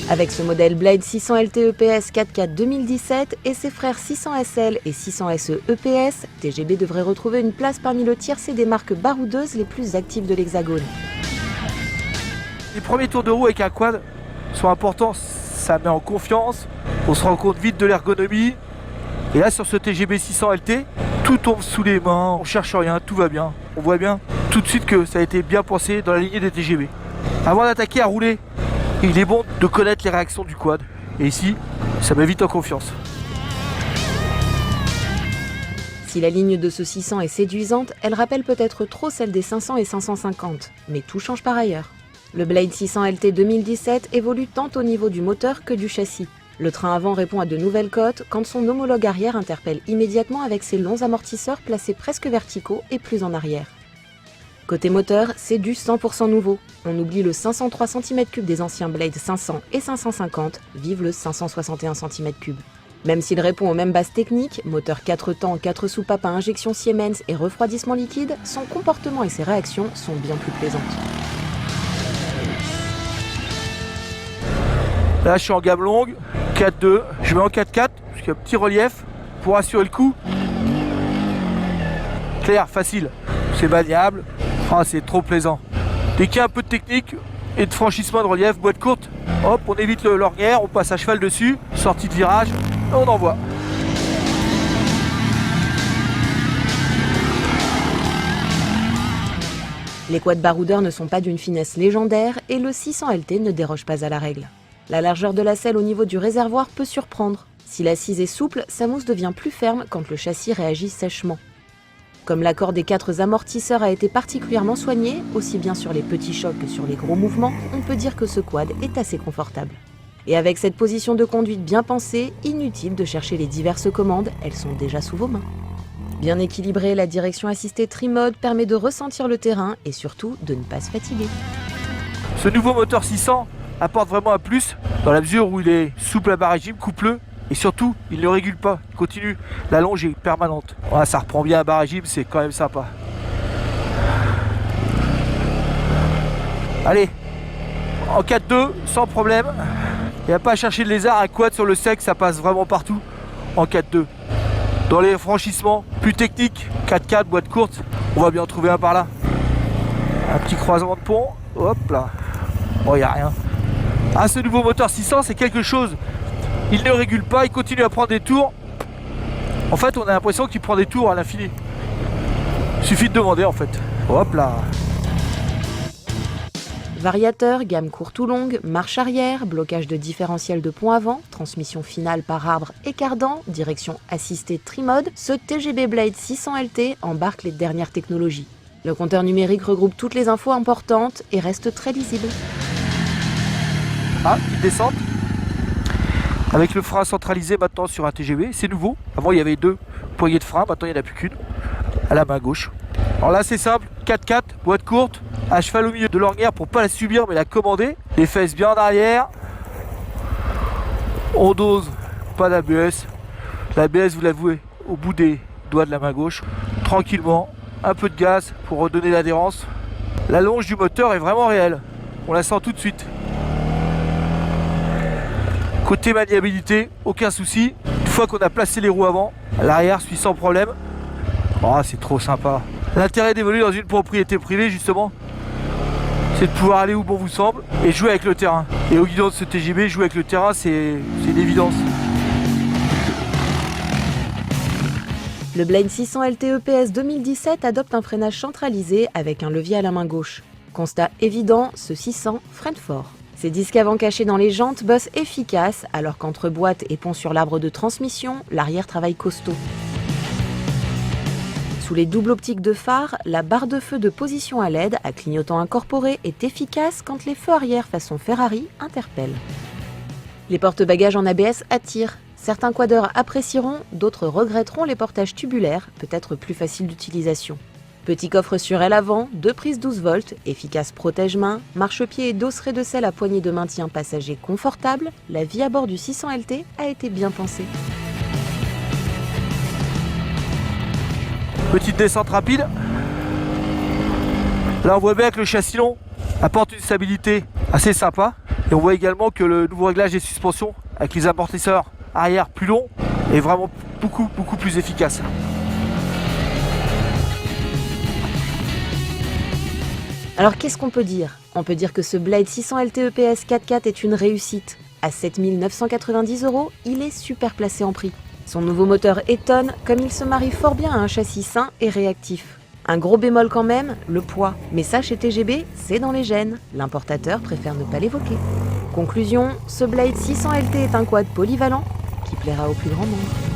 Avec ce modèle Blade 600 LT EPS 4x4 2017 et ses frères 600 SL et 600 SE EPS, TGB devrait retrouver une place parmi le tiercé des marques baroudeuses les plus actives de l'Hexagone. Les premiers tours de roue avec un quad sont importants, ça met en confiance, on se rend compte vite de l'ergonomie. Et là sur ce TGB 600 LT, tout tombe sous les mains, on cherche rien, tout va bien. On voit bien tout de suite que ça a été bien pensé dans la lignée des TGB. Avant d'attaquer à rouler, il est bon de connaître les réactions du quad. Et ici, ça met vite en confiance. Si la ligne de ce 600 est séduisante, elle rappelle peut-être trop celle des 500 et 550, mais tout change par ailleurs. Le Blade 600 LT 2017 évolue tant au niveau du moteur que du châssis. Le train avant répond à de nouvelles cotes quand son homologue arrière interpelle immédiatement avec ses longs amortisseurs placés presque verticaux et plus en arrière. Côté moteur, c'est du 100% nouveau. On oublie le 503 cm3 des anciens Blade 500 et 550, vive le 561 cm3. Même s'il répond aux mêmes bases techniques, moteur 4 temps, 4 soupapes à injection Siemens et refroidissement liquide, son comportement et ses réactions sont bien plus plaisantes. Là je suis en gamme longue, 4.2, je mets en 4.4 parce qu'il y a un petit relief pour assurer le coup. Clair, facile, c'est maniable, c'est trop plaisant. Dès qu'il y a un peu de technique et de franchissement de relief, boîte courte, hop, on évite l'ornière, on passe à cheval dessus, sortie de virage, et on envoie. Les quads baroudeurs ne sont pas d'une finesse légendaire et le 600 LT ne déroge pas à la règle. La largeur de la selle au niveau du réservoir peut surprendre. Si l'assise est souple, sa mousse devient plus ferme quand le châssis réagit sèchement. Comme l'accord des 4 amortisseurs a été particulièrement soigné, aussi bien sur les petits chocs que sur les gros mouvements, on peut dire que ce quad est assez confortable. Et avec cette position de conduite bien pensée, inutile de chercher les diverses commandes, elles sont déjà sous vos mains. Bien équilibrée, la direction assistée Tri-Mode permet de ressentir le terrain et surtout de ne pas se fatiguer. Ce nouveau moteur 600 apporte vraiment un plus dans la mesure où il est souple à bas régime, coupleux et surtout il ne régule pas, il continue, la longe est permanente. Ouais, ça reprend bien à bas régime, c'est quand même sympa. Allez, en 4.2 sans problème, il n'y a pas à chercher de lézard, un quad sur le sec ça passe vraiment partout en 4.2. Dans les franchissements plus techniques, 4x4, boîte courte, on va bien en trouver un par là. Un petit croisement de pont, hop là, bon il n'y a rien. Ah, ce nouveau moteur 600 c'est quelque chose, il ne régule pas, il continue à prendre des tours. En fait on a l'impression qu'il prend des tours à l'infini. Il suffit de demander en fait, hop là. Variateur, gamme courte ou longue, marche arrière, blocage de différentiel de pont avant, transmission finale par arbre et cardan, direction assistée Tri-Mode, ce TGB Blade 600 LT embarque les dernières technologies. Le compteur numérique regroupe toutes les infos importantes et reste très lisible. Ah, petite descente. Avec le frein centralisé maintenant sur un TGV, c'est nouveau. Avant il y avait 2 poignées de frein, maintenant il n'y en a plus qu'une, à la main gauche. Alors là c'est simple, 4x4, boîte courte, à cheval au milieu de l'ornière pour pas la subir mais la commander. Les fesses bien en arrière. On dose, pas d'ABS. L'ABS vous l'avouez au bout des doigts de la main gauche. Tranquillement, un peu de gaz pour redonner l'adhérence. La longe du moteur est vraiment réelle, on la sent tout de suite. Côté maniabilité, aucun souci. Une fois qu'on a placé les roues avant, l'arrière suit sans problème. Oh, c'est trop sympa. L'intérêt d'évoluer dans une propriété privée justement, c'est de pouvoir aller où bon vous semble et jouer avec le terrain. Et au guidon de ce TGB, jouer avec le terrain, c'est une évidence. Le Blade 600 LT EPS 2017 adopte un freinage centralisé avec un levier à la main gauche. Constat évident, ce 600 freine fort. Ses disques avant cachés dans les jantes bossent efficace, alors qu'entre boîte et pont sur l'arbre de transmission, l'arrière travaille costaud. Sous les doubles optiques de phare, la barre de feu de position à LED à clignotant incorporé est efficace quand les feux arrière façon Ferrari interpellent. Les porte-bagages en ABS attirent. Certains quadeurs apprécieront, d'autres regretteront les portages tubulaires, peut-être plus faciles d'utilisation. Petit coffre sur aile avant, 2 prises 12 volts, efficace protège-main, marchepied et dosseret de selle à poignée de maintien passager confortable, la vie à bord du 600 LT a été bien pensée. Petite descente rapide. Là on voit bien que le châssis long apporte une stabilité assez sympa. Et on voit également que le nouveau réglage des suspensions avec les amortisseurs arrière plus longs est vraiment beaucoup plus efficace. Alors qu'est-ce qu'on peut dire? On peut dire que ce Blade 600 LT EPS 4x4 est une réussite. À 7 990 €, il est super placé en prix. Son nouveau moteur étonne, comme il se marie fort bien à un châssis sain et réactif. Un gros bémol quand même, le poids. Mais ça, chez TGB, c'est dans les gènes. L'importateur préfère ne pas l'évoquer. Conclusion, ce Blade 600 LT est un quad polyvalent qui plaira au plus grand nombre.